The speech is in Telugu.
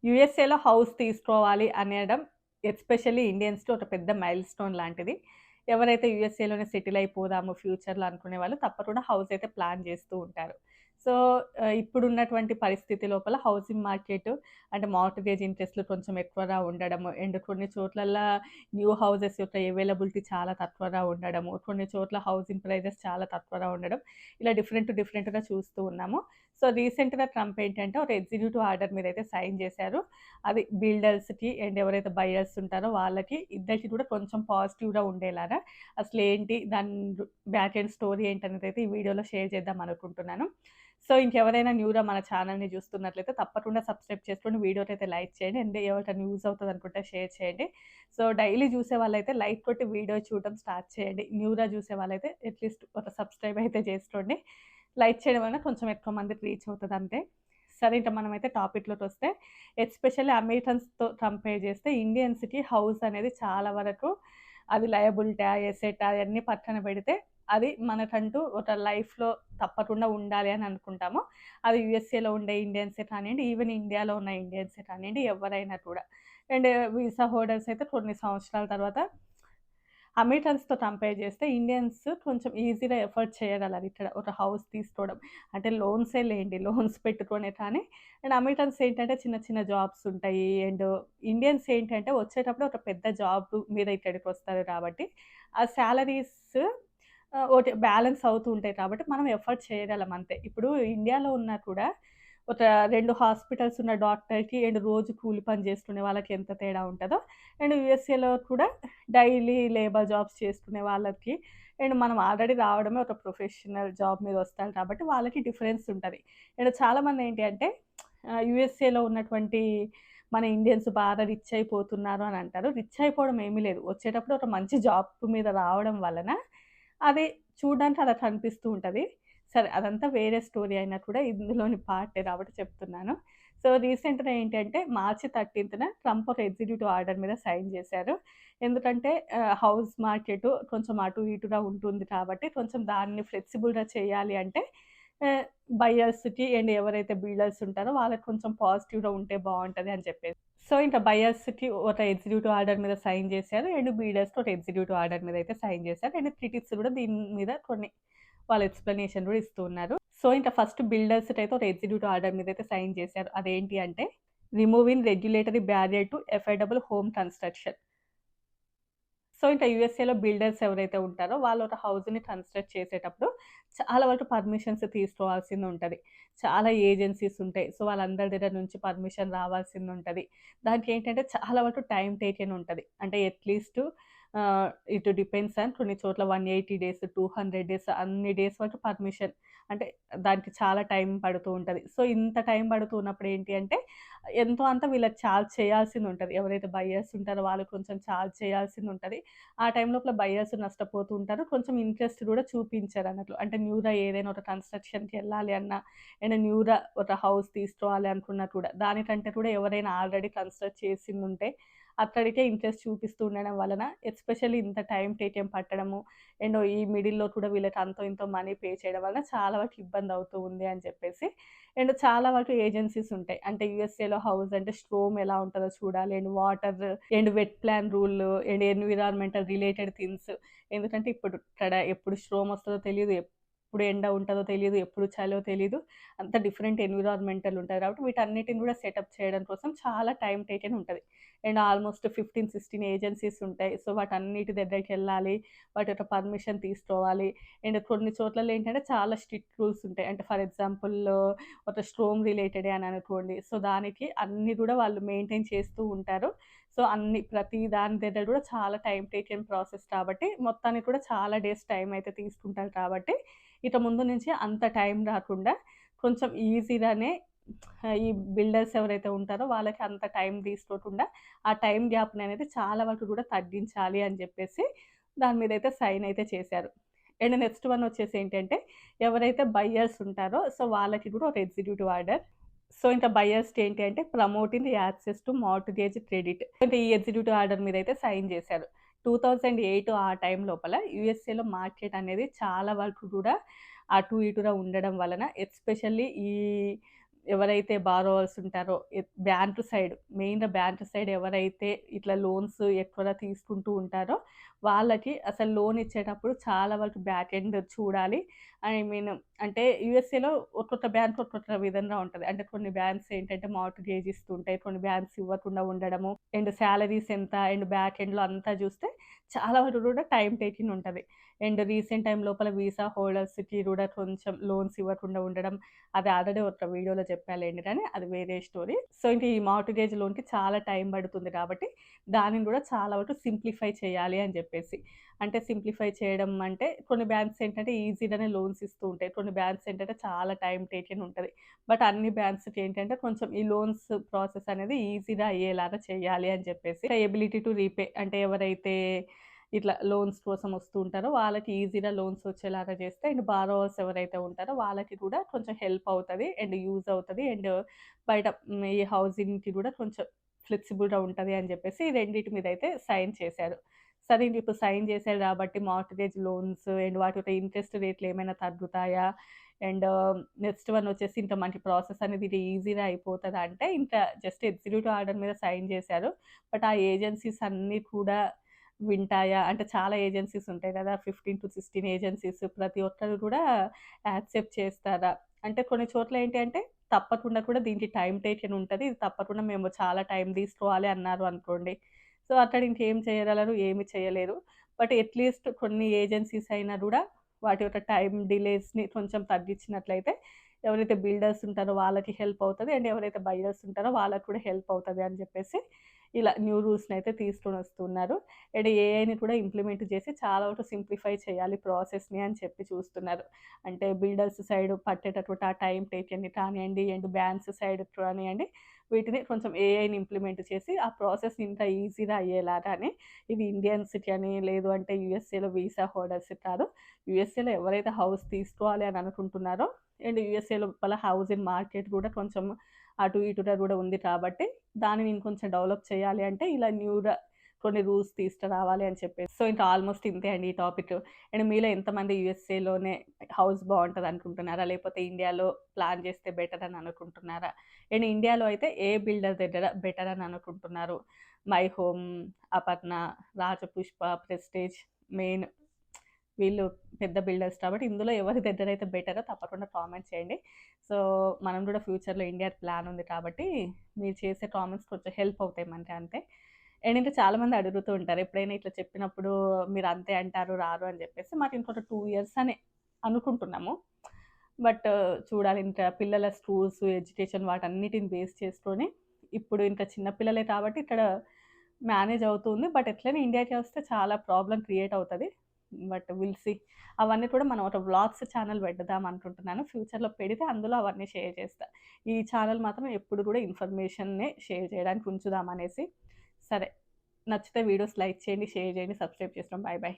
యూఎస్ఏలో హౌస్ తీసుకోవాలి అనడం ఎస్పెషల్లీ ఇండియన్స్‌కి ఒక పెద్ద మైల్‌స్టోన్ లాంటిది. ఎవరైతే యూఎస్ఏలోనే సెటిల్ అయిపోదాము ఫ్యూచర్‌లో అనుకునే వాళ్ళు తప్పకుండా హౌస్ అయితే ప్లాన్ చేస్తూ ఉంటారు. సో, ఇప్పుడున్నటువంటి పరిస్థితి లోపల హౌసింగ్ మార్కెట్ అంటే మార్ట్‌గేజ్ ఇంట్రెస్ట్‌లు కొంచెం ఎక్కువగా ఉండడము అండ్ కొన్ని చోట్లల్లా న్యూ హౌసెస్ యొక్క అవైలబిలిటీ చాలా తక్కువగా ఉండడము, కొన్ని చోట్ల హౌసింగ్ ప్రైజెస్ చాలా తక్కువగా ఉండడం, ఇలా డిఫరెంట్‌గా చూస్తూ ఉన్నాము. సో, రీసెంట్‌గా ట్రంప్ ఏంటంటే ఒక ఎగ్జిక్యూటివ్ ఆర్డర్ మీదైతే సైన్ చేశారు. అది బిల్డర్స్‌కి అండ్ ఎవరైతే బయర్స్ ఉంటారో వాళ్ళకి ఇద్దరికీ కూడా కొంచెం పాజిటివ్‌గా ఉండేలాగా అసలేంటి దాని బ్యాక్ ఎండ్ స్టోరీ ఏంటనేదైతే ఈ వీడియోలో షేర్ చేద్దాం అనుకుంటున్నాను. సో, ఇంకెవరైనా న్యూగా మన ఛానెల్‌ని చూస్తున్నట్లయితే తప్పకుండా సబ్స్క్రైబ్ చేసుకొని వీడియోనైతే లైక్ చేయండి. అండ్ ఎవరికైనా యూజ్ అవుతదనుకుంటే షేర్ చేయండి. సో, డైలీ చూసే వాళ్ళైతే లైక్ కొట్టి వీడియో చూడడం స్టార్ట్ చేయండి. న్యూగా చూసే వాళ్ళైతే అట్‌లీస్ట్ ఒక సబ్స్క్రైబ్ అయితే చేసుకోండి. లైక్ చేయడం వల్ల కొంచెం ఎక్కువ మందికి రీచ్ అవుతదంతే. సరే ఇంక మనమైతే టాపిక్‌లోకొస్తే ఎస్పెషల్లీ అమెరికన్స్‌తో కంపేర్ చేస్తే ఇండియన్స్‌కి హౌస్ అనేది చాలా వరకు అది లయబిలిటా, ఎసెటా అయన్నీ పక్కన పెడితే అది మనకంటూ ఒక లైఫ్‌లో తప్పకుండా ఉండాలి అని అనుకుంటాము. అది యూఎస్ఏలో ఉండే ఇండియన్సే కానియండి, ఈవెన్ ఇండియాలో ఉన్న ఇండియన్సే కానియండి, ఎవరైనా కూడా. అండ్ వీసా హోల్డర్స్ అయితే కొన్ని సంవత్సరాల తర్వాత అమెరికన్స్‌తో కంపేర్ చేస్తే ఇండియన్స్ కొంచెం ఈజీగా ఎఫర్డ్ చేయగలరు ఇక్కడ ఒక హౌస్ తీసుకోవడం. అంటే లోన్సే లేండి. లోన్స్ పెట్టుకొనే కానీ అండ్ అమెరికన్స్ ఏంటంటే చిన్న చిన్న జాబ్స్ ఉంటాయి. అండ్ ఇండియన్స్ ఏంటంటే వచ్చేటప్పుడు ఒక పెద్ద జాబ్ మీద ఇక్కడికొస్తారు కాబట్టి ఆ సాలరీస్ ఒకటి బ్యాలెన్స్ అవుతూ ఉంటాయి కాబట్టి మనం ఎఫర్ట్ చేయగలం అంతే. ఇప్పుడు ఇండియాలో ఉన్నా కూడా ఒక 2 హాస్పిటల్స్ ఉన్న డాక్టర్‌కి అండ్ రోజు కూలి పని చేసుకునే వాళ్ళకి ఎంత తేడా ఉంటదో అండ్ యూఎస్ఏలో కూడా డైలీ లేబర్ జాబ్స్ చేసుకునే వాళ్ళకి అండ్ మనం ఆల్రెడీ రావడమే ఒక ప్రొఫెషనల్ జాబ్ మీద వస్తాం కాబట్టి వాళ్ళకి డిఫరెన్స్ ఉంటది. అండ్ చాలామంది ఏంటి అంటే యూఎస్ఏలో ఉన్నటువంటి మన ఇండియన్స్ బాగా రిచ్ అయిపోతున్నారు అని అంటారు. రిచ్ అయిపోవడం ఏమీ లేదు. వచ్చేటప్పుడు ఒక మంచి జాబ్ మీద రావడం వలన అది చూడడానికి అలా కనిపిస్తూ ఉంటది. సరే అదంతా వేరే స్టోరీ అయినా కూడా ఇందులోని పార్టే కాబట్టి చెప్తున్నాను. సో, రీసెంట్‌గా ఏంటంటే మార్చి 13న ట్రంప్ ఒక ఎగ్జిక్యూటివ్ ఆర్డర్ మీద సైన్ చేశారు. ఎందుకంటే హౌస్ మార్కెట్ కొంచెం అటు ఇటుగా ఉంటుంది కాబట్టి కొంచెం దాన్ని ఫ్లెక్సిబుల్‌గా చేయాలి అంటే ఆహ్, బయర్స్‌కి అండ్ ఎవరైతే బిల్డర్స్ ఉంటారో వాళ్ళకి కొంచెం పాజిటివ్‌గా ఉంటే బావుంటది అని చెప్పేసి. సో, ఇంకా బయర్స్‌కి ఒక ఎగ్జిక్యూటివ్ ఆర్డర్ మీద సైన్ చేశారు. అండ్ బిల్డర్స్‌కి ఒక ఎగ్జిక్యూటివ్ ఆర్డర్ మీద అయితే సైన్ చేశారు. అండ్ క్రిటిక్స్ కూడా దీని మీద కొన్ని వాళ్ళ ఎక్స్‌ప్లనేషన్ కూడా ఇస్తూ ఉన్నారు. సో, ఇంకా ఫస్ట్ బిల్డర్స్‌కైతే ఒక ఎగ్జిక్యూటివ్ ఆర్డర్ మీదైతే సైన్ చేశారు. అదేంటి అంటే removing regulatory barrier to affordable home construction. So, ఇంకా యూఎస్ఏలో బిల్డర్స్ ఎవరైతే ఉంటారో వాళ్ళు ఒక హౌస్‌ని కన్‌స్ట్రక్ట్ చేసేటప్పుడు చాలా వరకు పర్మిషన్స్ తీసుకోవాల్సిందుంటది. చాలా ఏజెన్సీస్ ఉంటాయి. సో, వాళ్ళందరి దగ్గర నుంచి పర్మిషన్ రావాల్సిందుంటది. దానికేంటంటే చాలా వరకు టైమ్ టేకెన్ ఉంటది. అంటే అట్‌లీస్ట్ ఇట్ డిపెండ్స్ ఆన్ కొన్ని చోట్ల 180 డేస్, 200 డేస్ అన్ని డేస్ వరకు పర్మిషన్ అంటే దానికి చాలా టైం పడుతూ ఉంటది. సో, ఇంత టైం పడుతూ ఉన్నప్పుడు ఏంటి అంటే ఎంతో అంత వీళ్ళకి చార్జ్ చేయాల్సిందుంటది. ఎవరైతే బయర్స్ ఉంటారో వాళ్ళు కొంచెం చార్జ్ చేయాల్సిందుంటది. ఆ టైం లోపల బయర్స్ నష్టపోతూ ఉంటారు. కొంచెం ఇంట్రెస్ట్ గూడా చూపించరన్నట్లు. అంటే న్యూగా ఏదైనా ఒక కన్‌స్ట్రక్షన్‌కెళ్ళాలి అన్నా, ఏమైనా న్యూగా ఒక హౌస్ తీసుకోవాలి అనుకున్నా కూడా, దానికంటే కూడా ఎవరైనా ఆల్రెడీ కన్‌స్ట్రక్ట్ చేసిందుంటే, అక్కడికే ఇంట్రెస్ట్ చూపిస్తూ ఉండడం వలన ఎస్పెషల్లీ ఇంత టైమ్ టేకెన్ పట్టడము, అండ్ ఈ మిడిల్‌లో కూడా వీళ్ళకి అంతో ఇంతో మనీ పే చేయడం వలన చాలా వరకు ఇబ్బందవుతూ ఉంది అని చెప్పేసి అండ్ చాలా వరకు ఏజెన్సీస్ ఉంటాయి. అంటే యూఎస్ఏలో హౌస్ అంటే స్ట్రోమ్ ఎలా ఉంటదో చూడాలి. And water and wet plan rule and environmental related things. ఎందుకంటే ఇప్పుడు ఇక్కడ ఎప్పుడు స్ట్రోమ్ వస్తదో తెలీదు. ఎప్పుడు ఎండ ఉంటదో తెలీదు. ఎప్పుడు చలో తెలీదు. అంత డిఫరెంట్ ఎన్విరాన్మెంటల్ ఉంటది కాబట్టి వీటన్నిటిని కూడా సెటప్ చేయడం కోసం చాలా టైమ్ టేకెన్ ఉంటది. అండ్ ఆల్‌మోస్ట్ 15, 16 ఏజెన్సీస్ ఉంటాయి. సో, వాటన్నిటి దగ్గరికెళ్ళాలి. వాటి యొక్క పర్మిషన్ తీసుకోవాలి. అండ్ కొన్ని చోట్లలో ఏంటంటే చాలా స్ట్రిక్ట్ రూల్స్ ఉంటాయి. అంటే ఫర్ ఎగ్జాంపుల్ ఒక స్ట్రోమ్ రిలేటెడే అని అనుకోండి. సో, దానికి అన్నీ గూడా వాళ్ళు మెయింటైన్ చేస్తూ ఉంటారు. సో, అన్ని ప్రతి దాని దగ్గర గూడా చాలా టైమ్ టేకెన్ ప్రాసెస్ కాబట్టి, మొత్తానికి కూడా చాలా డేస్ టైమ్ అయితే తీసుకుంటారు కాబట్టి, ఇక ముందు నుంచి అంత టైం రాకుండా కొంచెం ఈజీగానే ఈ బిల్డర్స్ ఎవరైతే ఉంటారో వాళ్ళకి అంత టైం తీసుకోకుండా, ఆ టైమ్ గ్యాప్‌ననేది చాలా వరకు గూడా తగ్గించాలి అని జెప్పేసి దాని మీదయితే సైన్ అయితే చేశారు. అండ్ నెక్స్ట్ వన్ వచ్చేసి ఏంటంటే ఎవరైతే బయర్స్ ఉంటారో సో, వాళ్ళకి గూడా ఒక ఎగ్జిక్యూటివ్ ఆర్డర్. సో, ఇంకా బయర్స్‌కి ఏంటి అంటే promoting the access to mortgage credit. అంటే ఈ ఎగ్జిక్యూటివ్ ఆర్డర్ మీదయితే సైన్ జేశారు. 2008 ఆ టైం లోపల యూఎస్ఏలో మార్కెట్ అనేది చాలా వరకు గూడా అటు ఇటుగా ఉండడం వలన ఎస్పెషల్లీ ఈ ఎవరైతే బారోవర్స్ ఉంటారో బ్యాంక్ సైడ్ మెయిన్‌గా బ్యాంక్ సైడ్ ఎవరైతే ఇట్లా లోన్స్ ఎక్కువగా తీసుకుంటూ ఉంటారో వాళ్ళకి అసలు లోన్ ఇచ్చేటప్పుడు చాలా వరకు బ్యాక్ ఎండ్ చూడాలి. ఐ మీన్ అంటే యూఎస్ఏలో ఒక్కొక్క బ్యాంక్ ఒక్కొక్క విధంగా ఉంటది. అంటే కొన్ని బ్యాంక్స్ ఏంటంటే మార్ట్‌గేజ్ ఇస్తుంటాయి. కొన్ని బ్యాంక్స్ ఇవ్వకుండా ఉండడము. అండ్ సాలరీస్ ఎంత అండ్ బ్యాక్ ఎండ్‌లో అంతా చూస్తే చాలా వరకు కూడా టైమ్ టేకింగ్ ఉంటది. అండ్ రీసెంట్ టైమ్ లోపల వీసా హోల్డర్స్‌కి కూడా కొంచెం లోన్స్ ఇవ్వకుండా ఉండడం అది ఆల్రెడీ ఒక వీడియోలో చెప్పాలేండి కానీ అది వేరే స్టోరీ. సో, ఇంక ఈ మార్ట్‌గేజ్ లోన్‌కి చాలా టైం పడుతుంది కాబట్టి, దానిని గూడా చాలా వరకు సింప్లిఫై చేయాలి అని జెప్పేసి. అంటే సింప్లిఫై చేయడం అంటే కొన్ని బ్యాంక్స్ ఏంటంటే ఈజీగానే లోన్స్ ఇస్తూ ఉంటాయి. కొన్ని బ్యాంక్స్ ఏంటంటే చాలా టైమ్ టేకెన్ ఉంటది. బట్ అన్ని బ్యాంక్స్‌కి ఏంటంటే కొంచెం ఈ లోన్స్ ప్రాసెస్ అనేది ఈజీగా అయ్యేలాగా చేయాలి అని చెప్పేసి. ఎబిలిటీ టు రీపే అంటే ఎవరైతే ఇట్లా లోన్స్ కోసం వస్తూ ఉంటారో వాళ్ళకి ఈజీగా లోన్స్ వచ్చేలాగా చేస్తే అండ్ బారోవర్స్ ఎవరైతే ఉంటారో వాళ్ళకి కూడా కొంచెం హెల్ప్ అవుతది. అండ్ యూజ్ అవుతది. అండ్ బయట ఈ హౌసింగ్‌కి కూడా కొంచెం ఫ్లెక్సిబుల్‌గా ఉంటది అని చెప్పేసి ఈ రెండిటి మీద అయితే సైన్ చేశారు. సరే ఇంక ఇప్పుడు సైన్ చేశారు కాబట్టి మార్ట్‌గేజ్ లోన్స్ అండ్ వాటి యొక్క ఇంట్రెస్ట్ రేట్లు ఏమైనా తగ్గుతాయా? అండ్ నెక్స్ట్ వన్ వచ్చేసి ఇంత మనకి ప్రాసెస్ అనేది ఇది ఈజీగా అయిపోతదా అంటే ఇంకా జస్ట్ ఎగ్జిక్యూటివ్ ఆర్డర్ మీద సైన్ చేశారు. బట్ ఆ ఏజెన్సీస్ అన్నీ కూడా వింటాయా? అంటే చాలా ఏజెన్సీస్ ఉంటాయి కదా! 15-16 ఏజెన్సీస్ ప్రతి ఒక్కరు కూడా యాక్సెప్ట్ చేస్తారా? అంటే కొన్ని చోట్ల ఏంటి అంటే తప్పకుండా కూడా దీనికి టైమ్ టేకెన్ ఉంటది. ఇది తప్పకుండా మేము చాలా టైం తీసుకోవాలి అన్నారు అనుకోండి. సో, అక్కడ ఇంకేం చేయగలరు? ఏమి చేయలేరు. బట్ అట్‌లీస్ట్ కొన్ని ఏజెన్సీస్ అయినా గూడా వాటి యొక్క టైమ్ డిలేస్‌ని కొంచెం తగ్గించినట్లయితే ఎవరైతే బిల్డర్స్ ఉంటారో వాళ్ళకి హెల్ప్ అవుతది. అండ్ ఎవరైతే బయర్స్ ఉంటారో వాళ్ళకి కూడా హెల్ప్ అవుతది అని చెప్పేసి ఇలా న్యూ రూల్స్‌నైతే తీసుకొనొస్తున్నారు. అండ్ ఏఐని కూడా ఇంప్లిమెంట్ చేసి చాలా వరకు సింప్లిఫై చేయాలి ప్రాసెస్‌ని అని చెప్పి చూస్తున్నారు. అంటే బిల్డర్స్ సైడ్ పట్టేటటువంటి ఆ టైమ్ టేకెన్‌ని కానియండి, అండ్ బ్యాంక్స్ సైడ్ కానియండి, వీటిని కొంచెం ఏఐని ఇంప్లిమెంట్ చేసి ఆ ప్రాసెస్ ఇంకా ఈజీగా అయ్యేలాగానే ఇది ఇండియన్స్‌కి అని లేదు అంటే యూఎస్ఏలో వీసా హోల్డర్స్‌కి కాదు. యూఎస్ఏలో ఎవరైతే హౌస్ తీసుకోవాలి అని అనుకుంటున్నారో అండ్ యూఎస్ఏ లోపల హౌసింగ్ మార్కెట్ కూడా కొంచెం అటు ఇటుగా కూడా ఉంది కాబట్టి దానిని ఇంకొంచెం డెవలప్ చేయాలి అంటే ఇలా న్యూగా కొన్ని రూల్స్ తీసుకురావాలి అని చెప్పేసి. సో, ఇంకా ఆల్‌మోస్ట్ ఇంతే అండి ఈ టాపిక్. అండ్ మీలో ఎంతమంది యూఎస్ఏలోనే హౌస్ బావుంటది అనుకుంటున్నారా? లేకపోతే ఇండియాలో ప్లాన్ చేస్తే బెటర్ అని అనుకుంటున్నారా? అండ్ ఇండియాలో అయితే ఏ బిల్డర్ దగ్గర బెటర్ అని అనుకుంటున్నారు? My home, Aparna, Rajapushpa, prestige, main వీళ్ళు పెద్ద బిల్డర్స్ కాబట్టి ఇందులో ఎవరి దగ్గరైతే బెటరో తప్పకుండా కామెంట్ చేయండి. సో, మనం కూడా ఫ్యూచర్‌లో ఇండియా ప్లాన్ ఉంది కాబట్టి మీరు చేసే కామెంట్స్ కొంచెం హెల్ప్ అవుతాయి మనకి అంతే. అండ్ ఇంకా చాలామంది అడుగుతూ ఉంటారు. ఎప్పుడైనా ఇట్లా చెప్పినప్పుడు మీరు అంతే అంటారు, రారు అని చెప్పేసి. మాకు ఇంకొక 2 ఇయర్స్ అని అనుకుంటున్నాము. బట్ చూడాలి ఇంకా పిల్లల స్కూల్స్, ఎడ్యుకేషన్ వాటన్నిటిని బేస్ చేసుకొని ఇప్పుడు ఇంకా చిన్న పిల్లలే కాబట్టి ఇక్కడ మేనేజ్ అవుతుంది. బట్ ఎట్లైనా ఇండియాకి వస్తే చాలా ప్రాబ్లమ్ క్రియేట్ అవుతది. But will see. అవన్నీ కూడా మనం ఒక వ్లాగ్స్ ఛానెల్ పెడదాం అనుకుంటున్నాను. ఫ్యూచర్‌లో పెడితే అందులో అవన్నీ షేర్ చేస్తా. ఈ ఛానెల్ మాత్రం ఎప్పుడు కూడా ఇన్ఫర్మేషన్‌నే షేర్ చేయడానికి ఉంచుదాం అనేసి. సరే. నచ్చితే వీడియోస్ లైక్ చేయండి, షేర్ చేయండి, సబ్స్క్రైబ్ చేసుకోండి. Bye bye.